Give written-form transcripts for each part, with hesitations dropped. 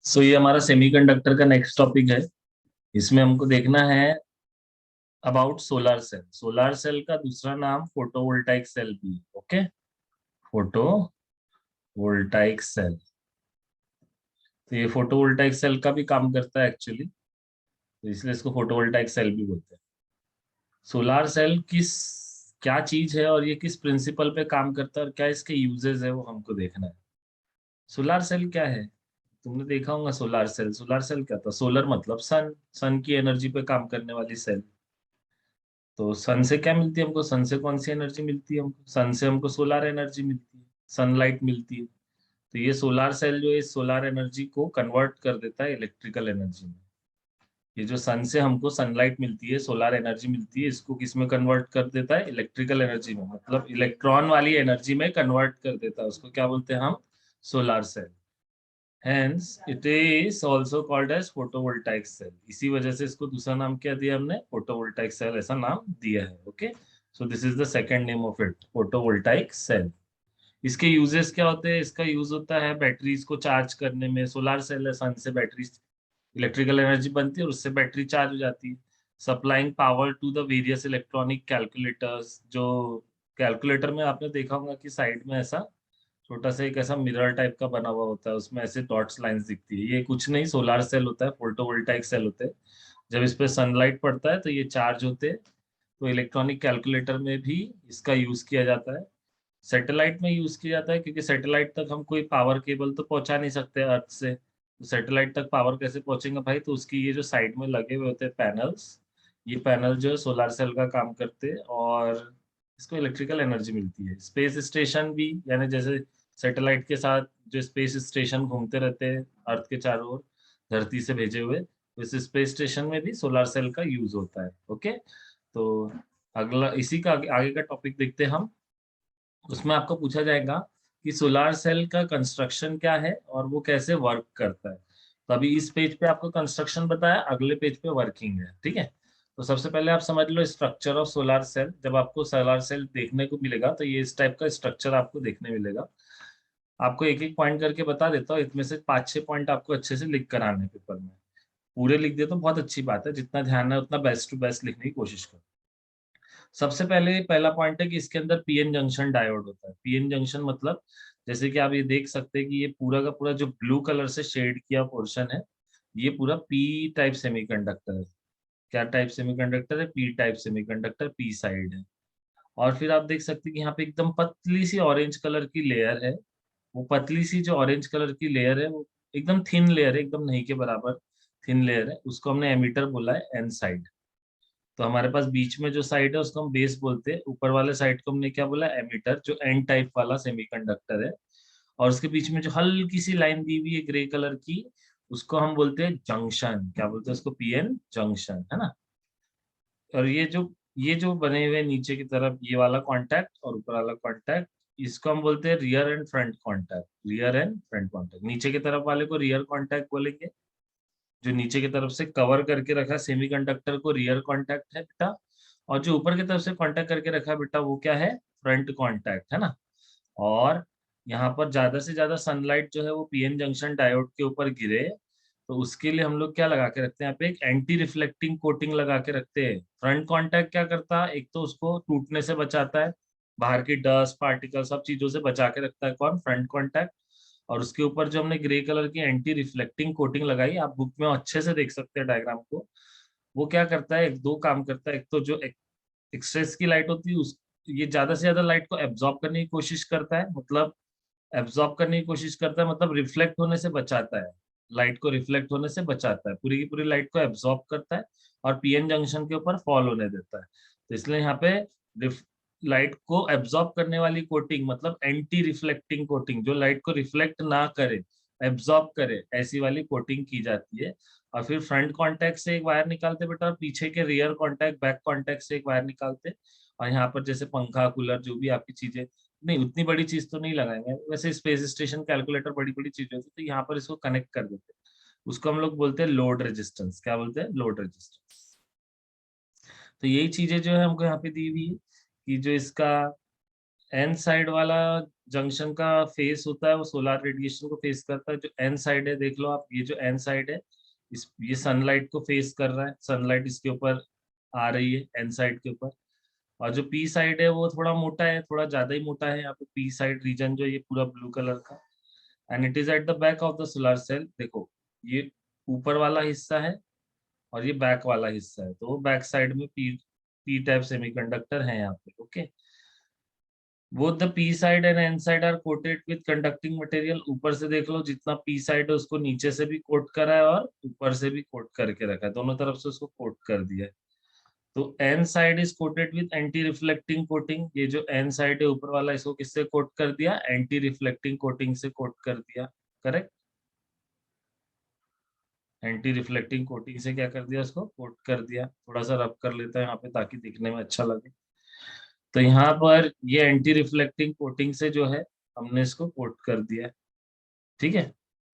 ये हमारा सेमीकंडक्टर का नेक्स्ट टॉपिक है। इसमें हमको देखना है about solar cell. Solar cell का दूसरा नाम फोटोवोल्टाइक सेल भी है। Okay, photovoltaic cell. तो ये फोटोवोल्टाइक सेल का भी काम करता है एक्चुअली, तो इसलिए इसको फोटोवोल्टाइक सेल भी बोलते हैं। सोलर सेल किस क्या चीज है और ये किस प्रिंसिपल पे काम करता है और क्या इसके यूजेस है वो हमको देखना है। सोलर सेल क्या है? तुमने देखा होगा सोलर सेल। सोलर सेल क्या था? सोलर मतलब सन, सन की एनर्जी पे काम करने वाली सेल। तो सन से क्या मिलती है हमको? सन से कौन सी एनर्जी मिलती है हमको? सन से हमको सोलर एनर्जी मिलती है, सनलाइट मिलती है। तो ये सोलर सेल जो है सोलर एनर्जी को कन्वर्ट कर देता है इलेक्ट्रिकल एनर्जी में। ये जो सन से हमको सनलाइट मिलती है, सोलर एनर्जी मिलती है, इसको किस में कन्वर्ट कर देता है? इलेक्ट्रिकल एनर्जी में, मतलब इलेक्ट्रॉन वाली एनर्जी में कन्वर्ट कर देता है। उसको क्या बोलते हैं हम? Solar cell. Hence, it is also called as photovoltaic cell. इसी वजह से इसको दूसरा नाम क्या दिया हमने? फोटोवोल्टाइक सेल ऐसा नाम दिया है। Okay, so this is the second name of it, photovoltaic cell. इसके यूजेस क्या होते हैं? इसका यूज होता है बैटरीज को चार्ज करने में। सोलर सेल है, सन से बैटरी इलेक्ट्रिकल एनर्जी बनती है और उससे बैटरी चार्ज हो जाती है। Supplying power to the various electronic calculators. जो कैलकुलेटर में आपने देखा होगा कि साइड में ऐसा छोटा सा एक ऐसा मिरर टाइप का बना हुआ होता है, उसमें ऐसे डॉट्स लाइंस दिखती है। ये कुछ नहीं, सोलर सेल होता है, फोटोवोल्टाइक सेल होते हैं। जब इस पे सनलाइट पड़ता है तो ये चार्ज होते हैं। तो इलेक्ट्रॉनिक कैलकुलेटर में भी इसका यूज किया जाता है। सैटेलाइट में यूज किया जाता है क्योंकि सैटेलाइट तक हम कोई पावर केबल तो पहुंचा नहीं सकते अर्थ से। तो सैटेलाइट तक पावर कैसे पहुंचेंगे भाई? तो उसकी ये जो साइड में लगे हुए होते हैं पैनल्स, ये पैनल जो है सोलर सेल का काम करते हैं और इसको इलेक्ट्रिकल एनर्जी मिलती है। स्पेस स्टेशन भी, यानी जैसे सैटेलाइट के साथ जो स्पेस स्टेशन घूमते रहते हैं अर्थ के चारों ओर, धरती से भेजे हुए, तो इस स्पेस स्टेशन में भी सोलर सेल का यूज होता है। ओके, तो अगला इसी का आगे का टॉपिक देखते हैं हम। उसमें आपको पूछा जाएगा कि सोलार सेल का कंस्ट्रक्शन क्या है और वो कैसे वर्क करता है। तो अभी इस पेज पे आपको कंस्ट्रक्शन बताया, अगले पेज पे वर्किंग है। ठीक है, तो सबसे पहले आप समझ लो स्ट्रक्चर ऑफ सोलार सेल। जब आपको सोलार सेल देखने को मिलेगा तो ये इस टाइप का स्ट्रक्चर आपको देखने मिलेगा। आपको एक एक पॉइंट करके बता देता हूँ, इसमें से 5-6 पॉइंट आपको अच्छे से लिख कर आने पेपर में। पूरे लिख दे तो बहुत अच्छी बात है, जितना ध्यान है उतना बेस्ट टू बेस्ट लिखने की कोशिश करो। सबसे पहले पहला पॉइंट है कि इसके अंदर पीएन जंक्शन डायोड होता है। पीएन जंक्शन मतलब जैसे कि आप ये देख सकते हैं कि ये पूरा का पूरा जो ब्लू कलर से शेड किया पोर्शन है, ये पूरा पी टाइप सेमीकंडक्टर है। क्या टाइप सेमीकंडक्टर है? P type semiconductor, P side है। और फिर आप देख सकते हैं कि यहाँ पे एकदम पतली सी ऑरेंज कलर की लेयर है। वो पतली सी जो ऑरेंज कलर की लेयर है वो एकदम थिन लेयर है, एकदम नहीं के बराबर थिन लेयर है। उसको हमने एमीटर बोला है, एन साइड। तो हमारे पास बीच में जो साइड है उसको हम बेस बोलते हैं। ऊपर वाले साइड को हमने क्या बोला? एमीटर, जो एन टाइप वाला सेमीकंडक्टर है। और उसके बीच में जो हल्की सी लाइन दी हुई है ग्रे कलर की, उसको हम बोलते हैं जंक्शन। क्या बोलते हैं उसको? पीएन जंक्शन, है ना। और ये जो बने हुए नीचे की तरफ ये वाला कांटेक्ट और ऊपर वाला कांटेक्ट, इसको हम बोलते हैं rear and front contact. Rear and front contact, नीचे की तरफ वाले को रियर कांटेक्ट बोलेंगे। जो नीचे की तरफ से कवर करके रखा है सेमीकंडक्टर को, रियर कांटेक्ट है बेटा। और जो ऊपर की तरफ से कांटेक्ट करके रखा है बेटा, वो क्या है? फ्रंट कांटेक्ट, है ना। और यहाँ पर ज्यादा से ज्यादा सनलाइट जो है वो पीएन जंक्शन डायोड के ऊपर गिरे, तो उसके लिए हम लोग क्या लगा के रखते हैं? यहाँ पे एक एंटी रिफ्लेक्टिंग कोटिंग लगा के रखते हैं। फ्रंट कांटेक्ट क्या करता है? एक तो उसको टूटने से बचाता है, बाहर की डस्ट पार्टिकल सब चीजों से बचा के रखता है। कौन? Front contact. और उसके ऊपर जो हमने ग्रे कलर की एंटी रिफ्लेक्टिंग कोटिंग लगाई, आप बुक में अच्छे से देख सकते हैं डायग्राम को। वो क्या करता है? एक दो काम करता है। एक तो जो एक्सेस की लाइट होती है उस ये ज्यादा से ज्यादा लाइट को एब्जॉर्ब करने की कोशिश करता है, मतलब एब्जॉर्ब करने की कोशिश करता है मतलब रिफ्लेक्ट होने से बचाता है। लाइट को रिफ्लेक्ट होने से बचाता है, पूरी की पूरी लाइट को एब्जॉर्ब करता है और पीएन जंक्शन के ऊपर फॉल होने देता है। तो इसलिए यहाँ पे लाइट को एब्जॉर्ब करने वाली कोटिंग मतलब एंटी रिफ्लेक्टिंग कोटिंग, जो लाइट को रिफ्लेक्ट ना करे, एब्जॉर्ब करे, ऐसी वाली कोटिंग की जाती है। और फिर फ्रंट कॉन्टैक्ट से एक वायर निकालते बेटा, और पीछे के रियर कॉन्टैक्ट बैक कॉन्टैक्ट से एक वायर निकालते। और यहाँ पर जैसे पंखा कूलर जो भी आपकी चीजें, नहीं उतनी बड़ी चीज तो नहीं लगाएंगे वैसे, स्पेस स्टेशन कैलकुलेटर बड़ी बड़ी चीज होती है, तो यहाँ पर इसको कनेक्ट कर देते हैं। उसको हम लोग बोलते हैं लोड रेजिस्टेंस। क्या बोलते हैं? Load resistance. तो यही चीजें जो है हमको यहाँ पे दी हुई है कि जो इसका एन साइड वाला जंक्शन का फेस होता है वो सोलर रेडिएशन को फेस करता है। जो एन साइड है देख लो आप, ये जो एन साइड है ये सनलाइट को फेस कर रहा है, सनलाइट इसके ऊपर आ रही है एन साइड के ऊपर। और जो पी साइड है वो थोड़ा मोटा है, थोड़ा ज्यादा ही मोटा है यहाँ पे पी साइड रीजन जो ये पूरा ब्लू कलर का। And it is at the back of the solar cell. देखो ये ऊपर वाला हिस्सा है और ये बैक वाला हिस्सा है, तो वो बैक साइड में पी पी टाइप सेमीकंडक्टर है यहाँ पे। Okay, both the P side and N side are coated with conducting material. ऊपर से देख लो जितना पी साइड है उसको नीचे से भी कोट करा है और ऊपर से भी कोट करके रखा है, दोनों तरफ से उसको कोट कर दिया है। तो N side is coated with anti reflecting coating. ये जो एन साइड है ऊपर वाला इसको किससे कोट कर दिया, एंटी रिफ्लेक्टिंग कोटिंग से कोट कर दिया। करेक्ट, एंटी रिफ्लेक्टिंग कोटिंग से क्या कर दिया, उसको कोट कर दिया। थोड़ा सा रब कर लेता है यहाँ पे ताकि दिखने में अच्छा लगे। तो यहाँ पर ये एंटी रिफ्लेक्टिंग कोटिंग से जो है हमने इसको कोट कर दिया है। ठीक है,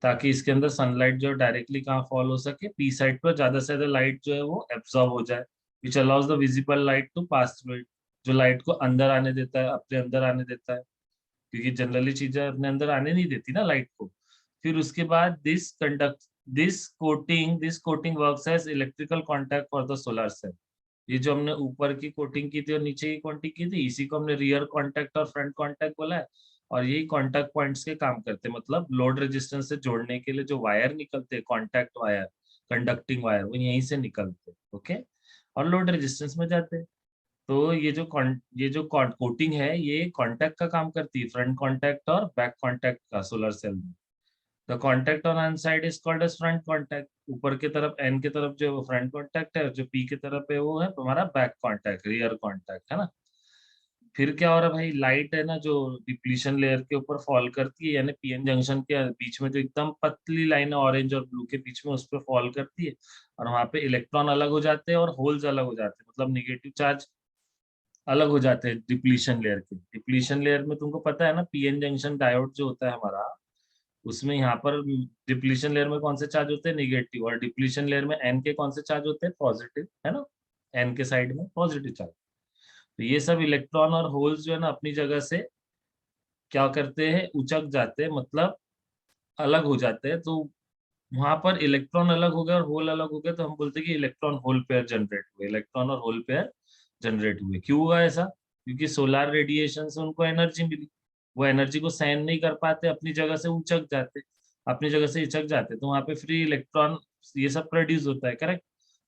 ताकि इसके अंदर सनलाइट जो डायरेक्टली कहाँ फॉल हो सके, पी साइड पर ज्यादा से ज्यादा लाइट जो है वो एब्जॉर्ब हो जाए, which allows the visible light to pass through it. जो लाइट को अंदर आने देता है, अपने अंदर आने देता है, क्योंकि जनरली चीजें अपने अंदर आने नहीं देती ना लाइट को। फिर उसके बाद this coating works as electrical contact for the solar cell. ये जो हमने ऊपर की कोटिंग की थी और नीचे की कोटिंग की थी, इसी को हमने रियर कांटेक्ट और फ्रंट कांटेक्ट बोला है। और यही कांटेक्ट पॉइंट्स के काम करते हैं, मतलब लोड रेजिस्टेंस से जोड़ने के लिए जो वायर निकलते हैं, कांटेक्ट वायर, कंडक्टिंग वायर, वो यहीं से निकलते हैं। ओके, और लोड रेजिस्टेंस में जाते हैं। तो ये जो कोटिंग है ये कांटेक्ट का काम करती है, फ्रंट कांटेक्ट और बैक कांटेक्ट का सोलर सेल में। The contact on N side is called as front contact. ऊपर की तरफ एन की तरफ जो है वो फ्रंट कॉन्टैक्ट है, और जो पी की तरफ है वो है तुम्हारा बैक कॉन्टैक्ट, रियर कॉन्टैक्ट है ना। फिर क्या हो रहा है भाई, लाइट है ना जो डिप्लीशन लेयर के ऊपर फॉल करती है, यानी पीएन जंक्शन के बीच में जो एकदम पतली लाइन है ऑरेंज और ब्लू के बीच में, उस पर फॉल करती है। और वहां पे इलेक्ट्रॉन अलग हो जाते हैं और होल्स अलग हो जाते हैं, मतलब निगेटिव चार्ज अलग हो जाते हैं डिप्लीशन लेयर के। डिप्लीशन लेयर में तुमको पता है ना, पीएन जंक्शन डायोड जो होता है हमारा, उसमें यहाँ पर डिप्लीशन लेयर में कौन से चार्ज होते हैं, निगेटिव, और डिप्लीशन लेयर में एन के कौन से चार्ज होते हैं, पॉजिटिव, है ना। एन के साइड में पॉजिटिव चार्ज। तो ये सब इलेक्ट्रॉन और होल्स जो है ना अपनी जगह से क्या करते हैं, उचक जाते हैं, मतलब अलग हो जाते हैं। तो वहां पर इलेक्ट्रॉन अलग हो गए और होल अलग हो गए, तो हम बोलते हैं कि इलेक्ट्रॉन होल पेयर जनरेट हुए, इलेक्ट्रॉन और होल पेयर जनरेट हुए। क्यों हुआ ऐसा, क्योंकि सोलार रेडिएशन से उनको एनर्जी मिली। वो एनर्जी को सहन नहीं कर पाते, अपनी जगह से उचक जाते, अपनी जगह से इचक जाते, तो वहां पे फ्री इलेक्ट्रॉन ये सब प्रोड्यूस होता है। करेक्ट,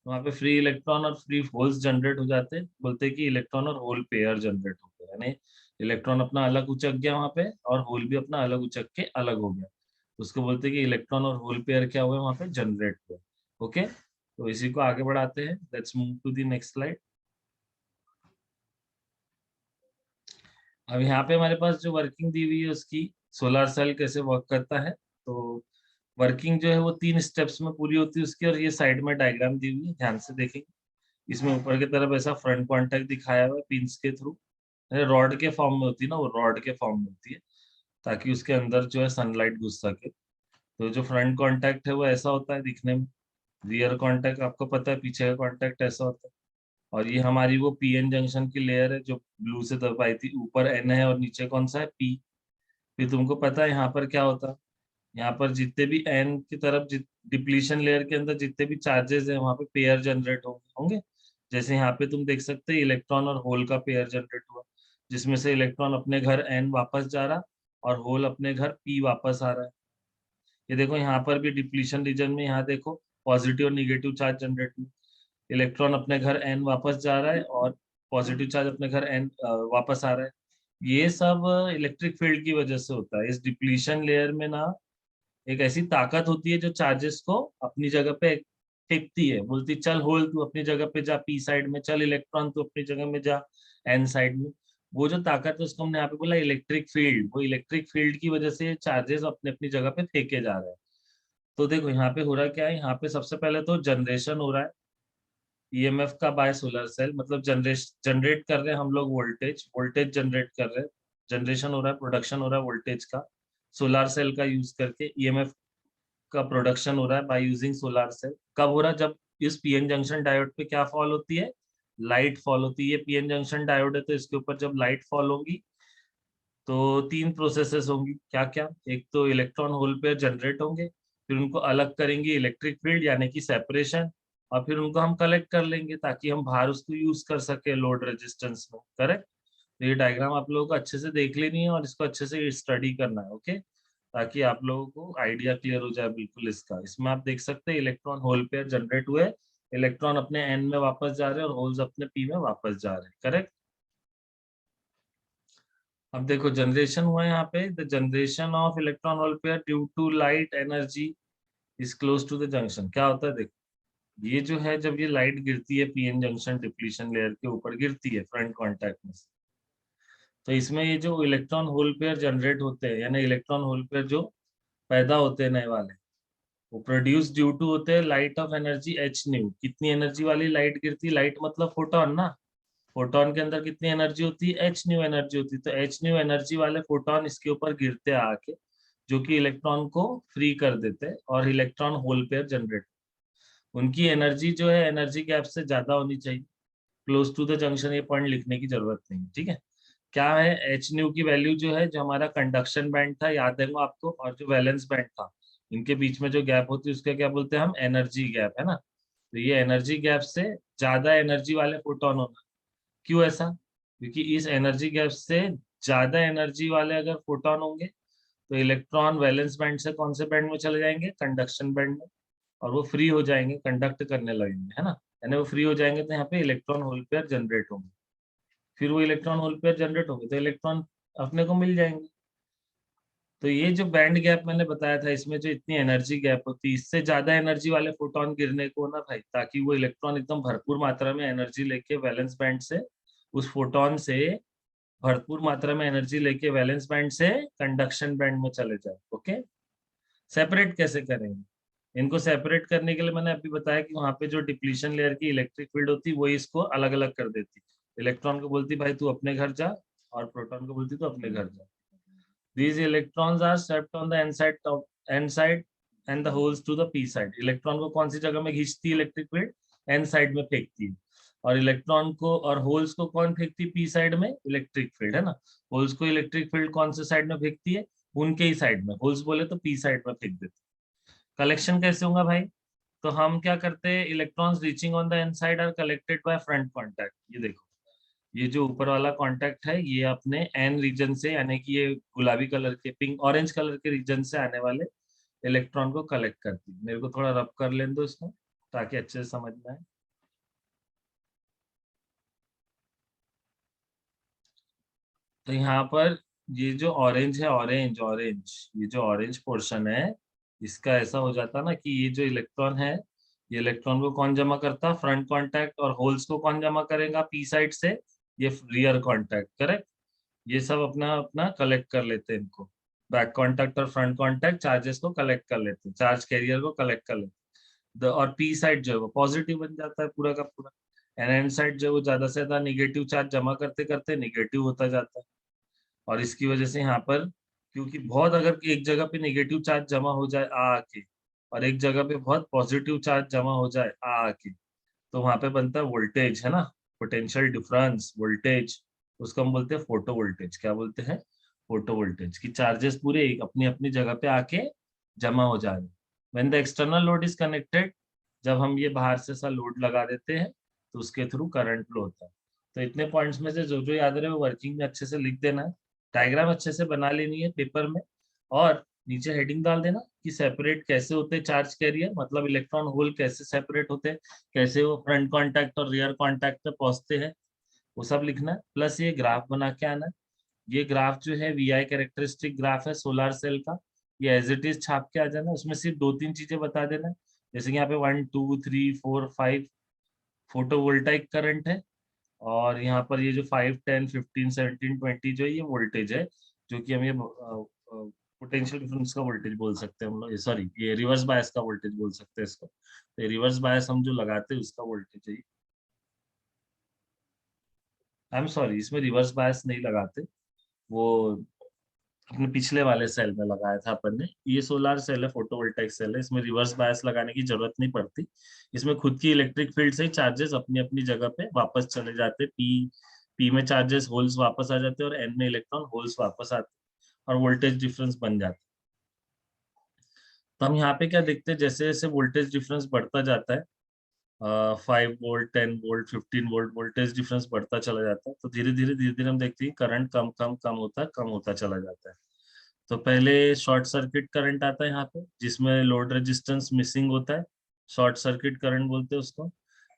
वहां पे फ्री इलेक्ट्रॉन और फ्री होल्स जनरेट हो जाते हैं, बोलते हैं कि इलेक्ट्रॉन और होल पेयर जनरेट हो गया, यानी इलेक्ट्रॉन अपना अलग उचक गया वहां पे और होल भी अपना अलग उचक के अलग हो गया। तो उसको बोलते हैं कि इलेक्ट्रॉन और होल पेयर क्या हुए वहां पे, जनरेट हुए। ओके, तो इसी को आगे बढ़ाते हैं, let's move to the next slide. अब यहाँ पे हमारे पास जो वर्किंग दी हुई है उसकी, सोलर सेल कैसे वर्क करता है। तो वर्किंग जो है वो 3 स्टेप्स में पूरी होती है उसकी, और ये साइड में डायग्राम दी हुई है, ध्यान से देखेंगे। इसमें ऊपर की तरफ ऐसा फ्रंट कॉन्टैक्ट दिखाया हुआ है पिंस के थ्रू, रॉड के फॉर्म में होती है ना, वो रॉड के फॉर्म में होती है, ताकि उसके अंदर जो है सनलाइट घुस सके। तो जो फ्रंट कॉन्टैक्ट है वो ऐसा होता है दिखने में। रियर कॉन्टैक्ट आपको पता है, पीछे का कॉन्टैक्ट ऐसा होता है। और ये हमारी वो पीएन जंक्शन की लेयर है जो ब्लू से दबाई थी, ऊपर एन है और नीचे कौन सा है, पी। फिर तुमको पता है यहाँ पर क्या होता है, यहाँ पर जितने भी एन की तरफ डिप्लीशन लेयर के अंदर जितने भी चार्जेस है वहां पे पेयर जनरेट होंगे। जैसे यहाँ पे तुम देख सकते हैं इलेक्ट्रॉन और होल का पेयर जनरेट हुआ, जिसमें से इलेक्ट्रॉन अपने घर एन वापस जा रहा और होल अपने घर पी वापस आ रहा है। ये देखो यहाँ पर भी डिप्लीशन रीजन में, यहाँ देखो पॉजिटिव और निगेटिव चार्ज जनरेट हुए। इलेक्ट्रॉन अपने घर एन वापस जा रहा है और पॉजिटिव चार्ज अपने घर एन वापस आ रहा है। ये सब इलेक्ट्रिक फील्ड की वजह से होता है। इस डिप्लीशन लेयर में ना एक ऐसी ताकत होती है जो चार्जेस को अपनी जगह पे फेंकती है, बोलती चल होल तू अपनी जगह पे जा पी साइड में, चल इलेक्ट्रॉन तू अपनी जगह में जा एन साइड में। वो जो ताकत है उसको हमने यहाँ पे बोला इलेक्ट्रिक फील्ड। वो इलेक्ट्रिक फील्ड की वजह से चार्जेस अपने अपनी जगह पे फेंके जा रहे हैं। तो देखो यहाँ पे हो रहा क्या है, यहाँ पे सबसे पहले तो जनरेशन हो रहा है ईएमएफ का बाय सोलर सेल, मतलब जनरेट कर रहे हैं हम लोग वोल्टेज, वोल्टेज जनरेट कर रहे हैं। जनरेशन हो रहा है, प्रोडक्शन हो रहा है वोल्टेज का सोलर सेल का यूज करके। ईएमएफ का प्रोडक्शन हो रहा है बाय यूजिंग सोलर सेल। कब हो रहा है, जब इस पीएन जंक्शन डायोड पे क्या फॉल होती है, लाइट फॉल होती है। ये पीएन जंक्शन डायोड है तो इसके ऊपर जब लाइट फॉल होगी तो तीन प्रोसेसेस होंगी, क्या क्या? एक तो इलेक्ट्रॉन होल पेयर जनरेट होंगे, फिर उनको अलग करेंगे इलेक्ट्रिक फील्ड यानी कि सेपरेशन, और फिर उनको हम कलेक्ट कर लेंगे ताकि हम बाहर उसको यूज कर सके लोड रेजिस्टेंस में। करेक्ट? तो ये डायग्राम आप लोगों को अच्छे से देख लेनी है और इसको अच्छे से स्टडी करना है, ओके, ताकि आप लोगों को आइडिया क्लियर हो जाए बिल्कुल इसका। इसमें आप देख सकते हैं इलेक्ट्रॉन होल पेयर जनरेट हुए, इलेक्ट्रॉन अपने एन में वापस जा रहे हैं और होल्स अपने पी में वापस जा रहे हैं। करेक्ट? अब देखो जनरेशन हुआ है यहाँ पे, the generation of electron hole pair due to light energy is close to the junction. क्या होता है देखो, ये जो है जब ये लाइट गिरती है पीएन जंक्शन डिप्लीशन लेयर के ऊपर गिरती है फ्रंट कांटेक्ट में से, तो इसमें ये जो इलेक्ट्रॉन होल पेयर जनरेट होते हैं यानी इलेक्ट्रॉन होल पेयर जो पैदा होते हैं नए वाले, वो प्रोड्यूस ड्यू टू होते हैं light of energy H new. कितनी एनर्जी वाली लाइट गिरती है? लाइट मतलब फोटोन ना, फोटोन के अंदर कितनी एनर्जी होती है? एच न्यू एनर्जी होती है। तो एच न्यू एनर्जी वाले फोटोन इसके ऊपर गिरते हैं आके, जो कि इलेक्ट्रॉन को फ्री कर देते हैं और इलेक्ट्रॉन होल पेयर जनरेट। उनकी एनर्जी जो है एनर्जी गैप से ज्यादा होनी चाहिए। क्लोज टू द जंक्शन ये पॉइंट लिखने की जरूरत नहीं है, ठीक है? क्या है एच न्यू की वैल्यू जो है, जो हमारा कंडक्शन बैंड था याद है वो आपको, और जो वैलेंस बैंड था, इनके बीच में जो गैप होती है उसका क्या बोलते हैं हम? एनर्जी गैप, है ना? तो ये एनर्जी गैप से ज्यादा एनर्जी वाले फोटोन होना। क्यों ऐसा? क्योंकि इस एनर्जी गैप से ज्यादा एनर्जी वाले अगर फोटोन होंगे तो इलेक्ट्रॉन वैलेंस बैंड से कौन से बैंड में चले जाएंगे? कंडक्शन बैंड में, और वो फ्री हो जाएंगे, कंडक्ट करने लगेंगे, है ना? यानी वो फ्री हो जाएंगे तो यहाँ पे इलेक्ट्रॉन होल पेयर जनरेट होंगे। फिर वो इलेक्ट्रॉन होल पेयर जनरेट होंगे तो इलेक्ट्रॉन अपने को मिल जाएंगे। तो ये जो बैंड गैप मैंने बताया था, इसमें जो इतनी एनर्जी गैप होती है, इससे ज्यादा एनर्जी वाले फोटोन गिरने को ना भाई, ताकि वो इलेक्ट्रॉन एकदम भरपूर मात्रा में एनर्जी लेके वैलेंस बैंड से, उस फोटोन से भरपूर मात्रा में एनर्जी लेके वैलेंस बैंड से कंडक्शन बैंड में चले जाए। ओके, सेपरेट कैसे करेंगे इनको? सेपरेट करने के लिए मैंने अभी बताया कि वहां पे जो डिप्लीशन लेयर की इलेक्ट्रिक फील्ड होती है वही इसको अलग अलग कर देती। इलेक्ट्रॉन को बोलती भाई तू अपने घर जा, और प्रोटॉन को बोलती तू अपने घर जा। These electrons are swept on the n side and the holes to the p side. Electron को कौन सी जगह में खींचती है इलेक्ट्रिक फील्ड? n साइड में फेंकती है। और इलेक्ट्रॉन को और होल्स को कौन फेंकती है p साइड में? इलेक्ट्रिक फील्ड, है ना? होल्स को इलेक्ट्रिक फील्ड कौन से साइड में फेंकती है? उनके ही साइड में। होल्स बोले तो p साइड में फेंक देते। कलेक्शन कैसे होगा भाई? तो हम क्या करते हैं, electrons reaching on the n side are collected by front contact. ये देखो, ये जो ऊपर वाला कांटेक्ट है ये अपने एन रीजन से यानी कि ये गुलाबी कलर के, पिंक ऑरेंज कलर के रीजन से आने वाले इलेक्ट्रॉन को कलेक्ट करती है। मेरे को थोड़ा रब कर लेने दो इसको ताकि अच्छे से समझ में आए। तो यहाँ पर ये जो ऑरेंज है, ऑरेंज ऑरेंज, ये जो ऑरेंज पोर्शन है, इसका ऐसा हो जाता ना कि ये जो इलेक्ट्रॉन है, ये इलेक्ट्रॉन को कौन जमा करता? Front contact. और होल्स को कौन जमा करेगा पी साइड से? ये रियर कांटेक्ट। करेक्ट? ये सब अपना अपना कलेक्ट कर लेते हैं इनको। बैक कांटेक्ट और फ्रंट कांटेक्ट चार्जेस को कलेक्ट कर लेते हैं, चार्ज कैरियर को कलेक्ट कर लेते हैं। और पी साइड जो है वो पॉजिटिव बन जाता है पूरा का पूरा। एंड एंड साइड जो है वो ज्यादा से ज्यादा निगेटिव चार्ज जमा करते करते निगेटिव होता जाता है। और इसकी वजह से यहाँ पर, क्योंकि बहुत अगर एक जगह पे निगेटिव चार्ज जमा हो जाए आ आके, और एक जगह पे बहुत पॉजिटिव चार्ज जमा हो जाए आ आके, तो वहां पे बनता है वोल्टेज, है ना? पोटेंशियल डिफरेंस वोल्टेज, उसको हम बोलते हैं फोटो वोल्टेज। क्या बोलते हैं? Photo voltage. की चार्जेस पूरे अपनी अपनी जगह पे आके जमा हो जा रहे। When the external load is connected, जब हम ये बाहर से सा लोड लगा देते हैं तो उसके थ्रू करंट फ्लो होता है। तो इतने पॉइंट्स में से जो जो याद रहे वो वर्किंग में अच्छे से लिख देना है, डायग्राम अच्छे से बना लेनी है पेपर में, और नीचे हेडिंग डाल देना कि सेपरेट कैसे होते हैं चार्ज कैरियर, मतलब इलेक्ट्रॉन होल कैसे सेपरेट होते हैं, कैसे वो फ्रंट कांटेक्ट और रियर कांटेक्ट पे पहुंचते हैं, वो सब लिखना है। प्लस ये ग्राफ बना के आना है। ये ग्राफ जो है वी आई कैरेक्टरिस्टिक ग्राफ है सोलार सेल का, ये एज इट इज छाप के आ जाना। उसमें सिर्फ दो तीन चीजें बता देना, जैसे कि यहाँ पे 1 2 3 4 5 फोटोवोल्टाइक करंट है, और यहाँ पर ये जो 5 10 15 17 20 जो है ये वोल्टेज है, जो कि हम ये पोटेंशियल डिफरेंस का वोल्टेज बोल सकते हैं हम लोग, सॉरी ये रिवर्स बायस का वोल्टेज बोल सकते हैं इसको। तो ये रिवर्स बायस हम जो लगाते हैं उसका वोल्टेज है। आई एम सॉरी, इसमें रिवर्स बायस नहीं लगाते, वो अपने पिछले वाले सेल में लगाया था अपन ने। ये सोलार सेल है, फोटोवोल्टाइक सेल है, इसमें रिवर्स बायस लगाने की जरूरत नहीं पड़ती। इसमें खुद की इलेक्ट्रिक फील्ड से चार्जेस अपनी अपनी जगह पे वापस चले जाते, पी पी में चार्जेस होल्स वापस आ जाते हैं और एन में इलेक्ट्रॉन होल्स वापस आते हैं और वोल्टेज डिफरेंस बन जाता है। तो हम यहाँ पे क्या देखते हैं, जैसे जैसे वोल्टेज डिफरेंस बढ़ता जाता है, 5 volt, 10 volt, 15 volt, voltage difference बढ़ता चला जाता है, तो धीरे धीरे हम देखते हैं करंट कम कम कम होता चला जाता है। तो पहले शॉर्ट सर्किट करंट आता है यहाँ पे, जिसमें लोड रेजिस्टेंस मिसिंग होता है, शॉर्ट सर्किट करंट बोलते हैं उसको।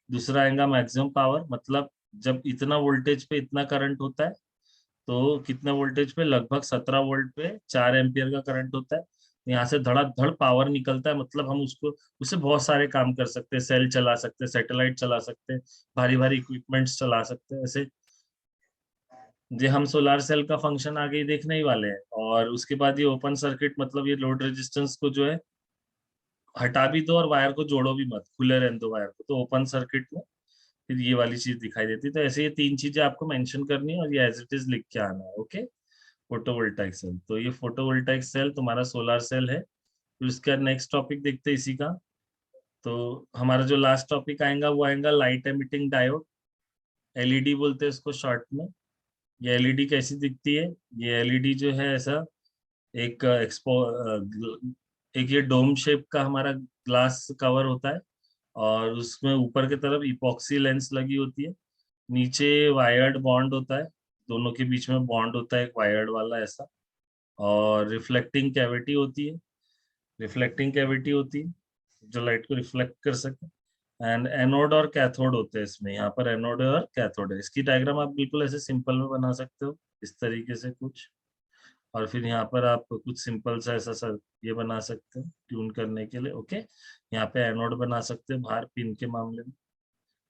दूसरा आएगा मैक्सिमम पावर, मतलब जब इतना वोल्टेज पे इतना करंट होता है, तो कितना वोल्टेज पे, लगभग 17 वोल्ट पे 4 एम्पियर का करंट होता है। यहाँ से धड़ाधड़ पावर निकलता है, मतलब हम उसको, उससे बहुत सारे काम कर सकते हैं, सेल चला सकते हैं, सैटेलाइट चला सकते हैं, भारी भारी इक्विपमेंट्स चला सकते हैं ऐसे। ये हम सोलार सेल का फंक्शन आगे ही देखने ही वाले हैं। और उसके बाद ये ओपन सर्किट, मतलब ये लोड रेजिस्टेंस को जो है हटा भी दो और वायर को जोड़ो भी मत, खुले रहने दो वायर को, तो ओपन सर्किट में फिर ये वाली चीज दिखाई देती है। तो ऐसे ये 3 चीजें आपको मेंशन करनी है और ये एज इट इज लिख के आना है। ओके, फोटोवोल्टाइक सेल, तो ये फोटोवोल्टाइक सेल तुम्हारा सोलर सेल है। फिर उसके बाद नेक्स्ट टॉपिक देखते हैं इसी का। तो हमारा जो लास्ट टॉपिक आएगा वो आएगा लाइट एमिटिंग डायोड, एलईडी बोलते हैं इसको शॉर्ट में। ये एलईडी कैसी दिखती है? ये एलईडी जो है ऐसा एक एक ये डोम शेप का हमारा ग्लास कवर होता है, और उसमें ऊपर की तरफ इपॉक्सी लेंस लगी होती है, नीचे वायर्ड बॉन्ड होता है, दोनों के बीच में बॉन्ड होता है एक वायर्ड वाला ऐसा, और रिफ्लेक्टिंग कैविटी होती है जो लाइट को रिफ्लेक्ट कर सके। एंड एनोड और कैथोड होते हैं इसमें, यहाँ पर एनोड और कैथोड है। इसकी डायग्राम आप बिल्कुल ऐसे सिंपल में बना सकते हो, इस तरीके से कुछ। और फिर यहाँ पर आप कुछ सिंपल सा ऐसा सर ये बना सकते हो ट्यून करने के लिए। ओके, यहाँ पे एनोड बना सकते हो बाहर पिन के मामले में,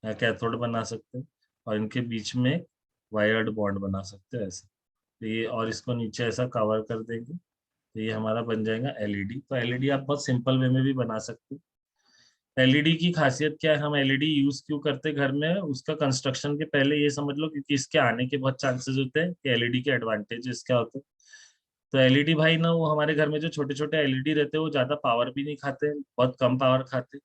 या कैथोड बना सकते हो, और इनके बीच में वायर्ड बॉन्ड बना सकते हो ऐसे। तो ये, और इसको नीचे ऐसा कवर कर देंगे, तो ये हमारा बन जाएगा एलईडी। तो एलईडी आप बहुत सिंपल वे में भी बना सकते हो। एलईडी की खासियत क्या है, हम एलईडी यूज क्यों करते हैं घर में, उसका कंस्ट्रक्शन के पहले ये समझ लो, क्योंकि इसके आने के बहुत चांसेस होते हैं कि एलईडी के एडवांटेजेस क्या होते हैं। तो एलईडी भाई ना, वो हमारे घर में जो छोटे छोटे एलईडी रहते हैं वो ज्यादा पावर भी नहीं खाते, बहुत कम पावर खाते,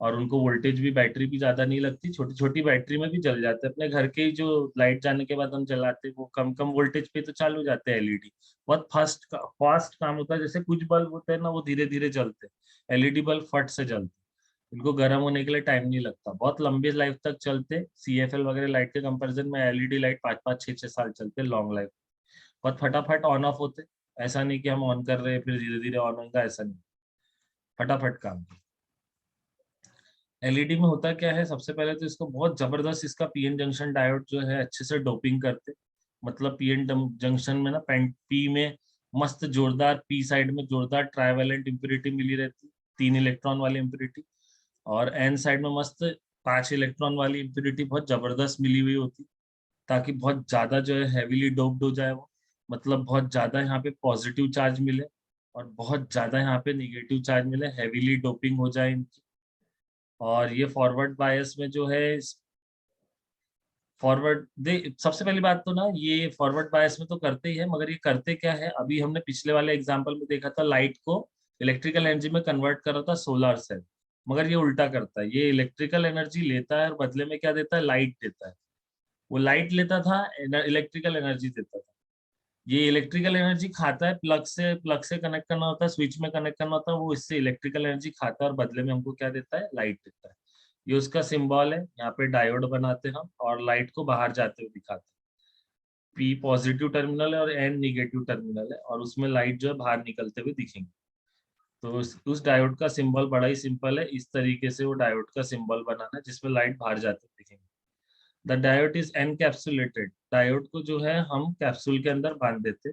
और उनको वोल्टेज भी, बैटरी भी ज्यादा नहीं लगती, छोटी छोटी बैटरी में भी जल जाते हैं। अपने घर के ही जो लाइट जाने के बाद हम जलाते हैं, वो कम कम वोल्टेज पे तो चालू जाते हैं एलईडी। बहुत फास्ट काम होता है, जैसे कुछ बल्ब होते हैं ना वो धीरे धीरे जलते हैं, एलईडी बल्ब फट से जलते हैं, इनको गर्म होने के लिए टाइम नहीं लगता, बहुत लंबी लाइफ तक चलते। सीएफएल वगैरह लाइट के कंपैरिजन में एलईडी लाइट 5 5 6 6 साल चलते, लॉन्ग लाइफ, बहुत फटाफट ऑन ऑफ होते। ऐसा नहीं कि हम ऑन कर रहे हैं फिर धीरे धीरे ऑन होगा, ऐसा नहीं, फटाफट काम। एलईडी में होता क्या है, सबसे पहले तो इसको बहुत जबरदस्त, इसका पीएन जंक्शन डायोड जो है अच्छे से डोपिंग करते, मतलब पीएन जंक्शन में ना पी में मस्त जोरदार, पी साइड में जोरदार ट्राइवेलेंट इम्प्योरिटी मिली रहती, 3 इलेक्ट्रॉन वाली इम्प्योरिटी, और एन साइड में मस्त 5 इलेक्ट्रॉन वाली इम्प्योरिटी बहुत जबरदस्त मिली हुई होती, ताकि बहुत ज्यादा जो है हैवीली डोप्ड हो जाए वो, मतलब बहुत ज्यादा यहाँ पे पॉजिटिव चार्ज मिले और बहुत ज्यादा यहाँ पे निगेटिव चार्ज मिले, हैवीली डोपिंग हो जाए इनकी। और ये फॉरवर्ड बायस में जो है, फॉरवर्ड दे, सबसे पहली बात तो ना, ये फॉरवर्ड बायस में तो करते ही है, मगर ये करते क्या है, अभी हमने पिछले वाले एग्जांपल में देखा था, लाइट को इलेक्ट्रिकल एनर्जी में कन्वर्ट कर रहा था सोलर सेल, मगर ये उल्टा करता है, ये इलेक्ट्रिकल एनर्जी लेता है और बदले में क्या देता है, लाइट देता है। वो लाइट लेता था, इलेक्ट्रिकल एनर्जी देता था। ये इलेक्ट्रिकल एनर्जी खाता है, प्लग से कनेक्ट करना होता है, स्विच में कनेक्ट करना होता है, वो इससे इलेक्ट्रिकल एनर्जी खाता है और बदले में हमको क्या देता है, लाइट देता है। ये उसका सिंबल है, यहाँ पे डायोड बनाते हैं हम और लाइट को बाहर जाते हुए दिखाते हैं। पी पॉजिटिव टर्मिनल है और एन निगेटिव टर्मिनल है, और उसमें लाइट जो है बाहर निकलते हुए दिखेंगे। तो उस डायोड का सिंबल बड़ा ही सिंपल है, इस तरीके से वो डायोड का सिंबल बनाना है जिसमें लाइट बाहर जाते हुए दिखेंगे। The diode is encapsulated, diode को जो है हम कैप्सूल के अंदर बांध देते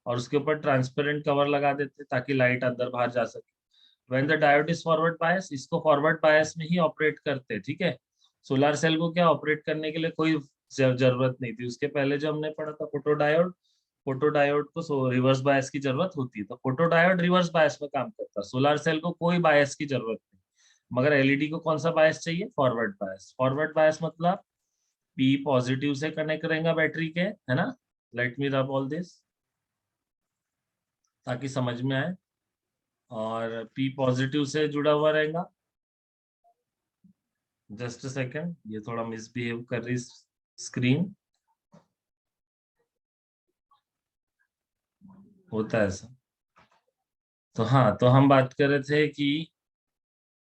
और उसके ऊपर ट्रांसपेरेंट कवर लगा देते ताकि लाइट अंदर बाहर जा सके। When the diode is forward bias, इसको फॉरवर्ड बायस में ही ऑपरेट करते हैं, ठीक है। सोलर सेल को क्या ऑपरेट करने के लिए कोई जरूरत नहीं थी, उसके पहले जो हमने पढ़ा था फोटो डायोड को रिवर्स बायस की जरूरत होती है, तो फोटो डायोड रिवर्स बायस में काम करता है, सोलर सेल को कोई बायस की जरूरत नहीं। मगर एलईडी को कौन सा बायस चाहिए, फॉरवर्ड बायस। फॉरवर्ड बायस मतलब पी पॉजिटिव से कनेक्ट करेंगे बैटरी के, है ना। लेट मी रब ऑल दिस ताकि समझ में आए। और पी पॉजिटिव से जुड़ा हुआ रहेगा, जस्ट अ सेकेंड, ये थोड़ा मिसबिहेव कर रही स्क्रीन। होता है ऐसा। तो हाँ, तो हम बात कर रहे थे कि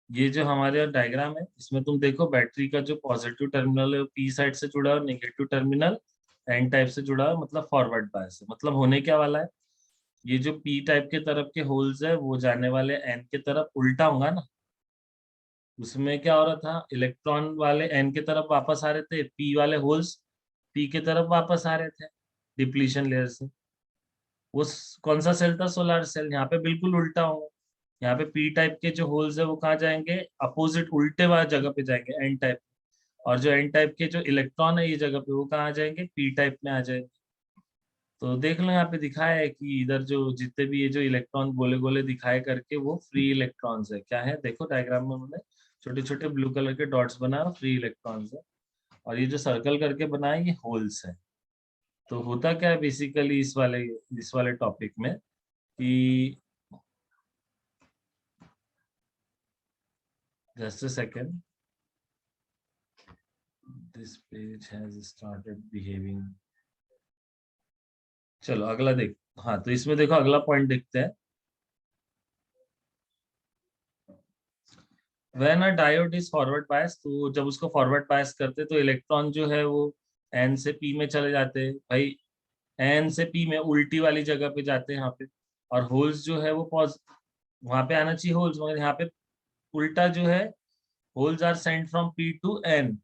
ये जो हमारे डायग्राम है इसमें तुम देखो बैटरी का जो पॉजिटिव टर्मिनल है वो पी साइड से जुड़ा है और नेगेटिव टर्मिनल एन टाइप से जुड़ा है, मतलब फॉरवर्ड बायस है। मतलब होने क्या वाला है, ये जो पी टाइप के तरफ के होल्स है वो जाने वाले एन के तरफ उल्टा होगा ना। उसमें क्या हो रहा था, इलेक्ट्रॉन वाले एन के तरफ वापस आ रहे थे, पी वाले होल्स पी के तरफ वापस आ रहे थे डिप्लीशन लेयर से। वो कौन सा सेल था, सोलर सेल। यहाँ पे बिल्कुल उल्टा होगा, यहाँ पे पी टाइप के जो होल्स है वो कहाँ जाएंगे, अपोजिट उल्टे वाली जगह पे जाएंगे एन टाइप। और जो एन टाइप के जो इलेक्ट्रॉन है ये जगह पे वो कहाँ आ जाएंगे, पी टाइप में आ जाएंगे। तो देख लो यहाँ पे दिखाया है कि इधर जो जितने भी ये जो इलेक्ट्रॉन गोले गोले दिखाए करके वो फ्री इलेक्ट्रॉन्स है। क्या है, देखो डायग्राम में उन्होंने छोटे छोटे ब्लू कलर के डॉट्स बनाए, फ्री इलेक्ट्रॉन्स है। और ये जो सर्कल करके बनाए ये होल्स है। तो होता क्या है बेसिकली इस वाले टॉपिक में कि, just a second, this page has started behaving. चलो अगला देख। हाँ, तो इसमें देखो अगला पॉइंट देखते हैं। When a diode is forward bias, तो जब उसको फॉरवर्ड बायस करते तो इलेक्ट्रॉन जो है वो एन से पी में चले जाते हैं भाई। एन से पी में उल्टी वाली जगह पे जाते हैं यहाँ पे। और होल्स जो है वो वहां पे आना चाहिए होल्स, मगर यहाँ पे उल्टा जो है, holes are sent from P to N.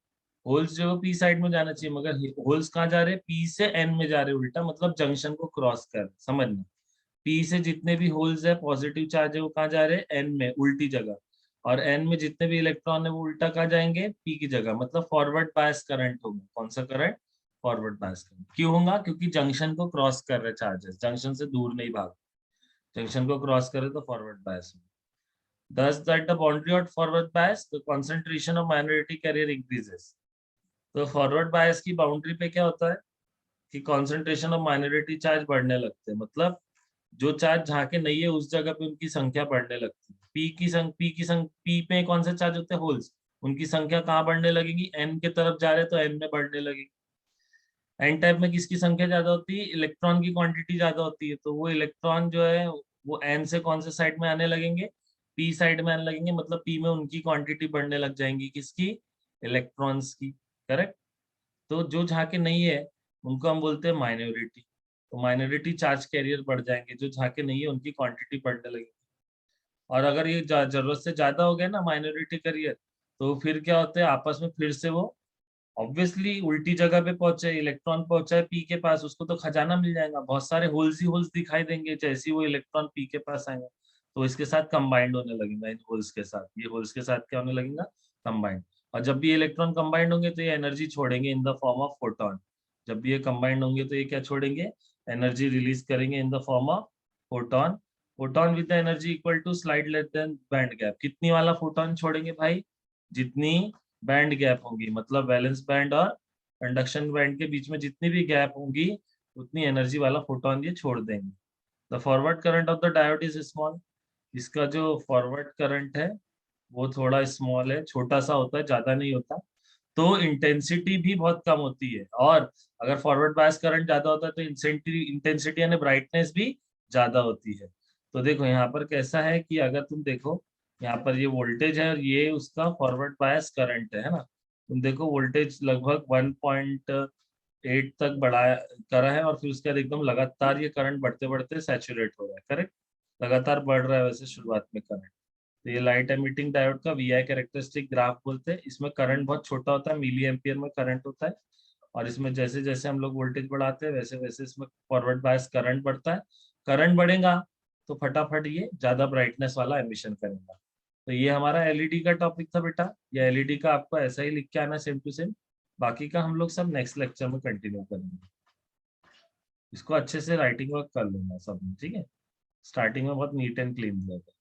Holes जो है पी साइड में जाना चाहिए, मगर होल्स कहाँ जा रहे हैं, पी से एन में जा रहे हैं उल्टा, मतलब जंक्शन को क्रॉस कर, समझना। पी से जितने भी होल्स है पॉजिटिव चार्ज है वो कहाँ जा रहे हैं, एन में उल्टी जगह। और एन में जितने भी इलेक्ट्रॉन है वो उल्टा कहाँ जाएंगे, पी की जगह। मतलब फॉरवर्ड बायस करंट होगा। कौन सा करंट, फॉरवर्ड बायस करंट। क्यों होगा, क्योंकि जंक्शन को क्रॉस कर रहे चार्जेस, जंक्शन से दूर नहीं भाग, जंक्शन को क्रॉस करे तो फॉरवर्ड बायस होगा। Thus, that the boundary of forward bias, the concentration of minority carrier increases. तो फॉरवर्ड बायस की बाउंड्री पे क्या होता है कि कॉन्सेंट्रेशन ऑफ माइनॉरिटी चार्ज बढ़ने लगते हैं। मतलब जो चार्ज जहाँ के नहीं है उस जगह पे उनकी संख्या बढ़ने लगती है। पी पे कौन से चार्ज होते हैं, होल्स। उनकी संख्या कहाँ बढ़ने लगेगी, एन के तरफ जा रहे हैं तो एन में बढ़ने लगेगी। एन टाइप में किसकी संख्या ज्यादा होती है, इलेक्ट्रॉन की क्वांटिटी ज्यादा होती है, तो वो इलेक्ट्रॉन जो है वो एन से कौन से साइड में आने लगेंगे, पी साइड में आने लगेंगे। मतलब पी में उनकी क्वांटिटी बढ़ने लग जाएंगी, किसकी, इलेक्ट्रॉन्स की। करेक्ट। तो जो जहाँ के नहीं है उनको हम बोलते हैं माइनॉरिटी। तो माइनॉरिटी चार्ज कैरियर बढ़ जाएंगे, जो जहाँ के नहीं है उनकी क्वांटिटी बढ़ने लगेगी। और अगर ये जरूरत से ज्यादा हो गया ना माइनॉरिटी कैरियर, तो फिर क्या होता है, आपस में फिर से वो ऑब्वियसली उल्टी जगह पे पहुंचे, इलेक्ट्रॉन पहुंचा है पी के पास, उसको तो खजाना मिल जाएगा, बहुत सारे होल्स ही होल्स दिखाई देंगे जैसे ही वो इलेक्ट्रॉन पी के पास आएंगे। तो इसके साथ कंबाइंड होने लगेगा, इन होल्स के साथ, ये होल्स के साथ क्या होने लगेगा, कंबाइंड। और जब भी इलेक्ट्रॉन कंबाइंड होंगे तो ये एनर्जी छोड़ेंगे इन द फॉर्म ऑफ फोटोन। जब भी ये कंबाइंड होंगे तो ये क्या छोड़ेंगे, एनर्जी रिलीज करेंगे in the form of photon. Photon with the energy equal to slide less than band gap. कितनी वाला फोटोन छोड़ेंगे भाई, जितनी बैंड गैप होंगी, मतलब वैलेंस बैंड और कंडक्शन बैंड के बीच में जितनी भी गैप होंगी उतनी एनर्जी वाला फोटोन ये छोड़ देंगे। The forward current of the diode is small. इसका जो फॉरवर्ड करंट है वो थोड़ा स्मॉल है, छोटा सा होता है, ज्यादा नहीं होता। तो इंटेंसिटी भी बहुत कम होती है। और अगर फॉरवर्ड बायस करंट ज्यादा होता है तो इंटेंसिटी यानी ब्राइटनेस भी ज्यादा होती है। तो देखो यहाँ पर कैसा है कि अगर तुम देखो यहाँ पर ये वोल्टेज है और ये उसका फॉरवर्ड बायस करंट है ना। तुम देखो वोल्टेज लगभग 1.8 तक बढ़ाया करा है, और फिर उसके बाद एकदम लगातार ये करंट बढ़ते बढ़ते सैचुरेट हो रहा है। करेक्ट, लगातार बढ़ रहा है वैसे शुरुआत में करंट। तो ये लाइट एमिटिंग डायोड का वीआई कैरेक्टरिस्टिक ग्राफ बोलते हैं। इसमें करंट बहुत छोटा होता है, मिली एम्पियर में करंट होता है। और इसमें जैसे जैसे हम लोग वोल्टेज बढ़ाते हैं वैसे वैसे इसमें फॉरवर्ड बायस करंट बढ़ता है। करंट बढ़ेगा तो फटाफट ये ज्यादा ब्राइटनेस वाला एमिशन करेगा। तो ये हमारा एलईडी का टॉपिक था बेटा। ये एलईडी का आपको ऐसा ही लिख के आना सेम टू सेम। बाकी का हम लोग सब नेक्स्ट लेक्चर में कंटिन्यू करेंगे। इसको अच्छे से राइटिंग वर्क कर लेना सब में, ठीक है। स्टार्टिंग में बहुत नीट एंड क्लीन दिया था।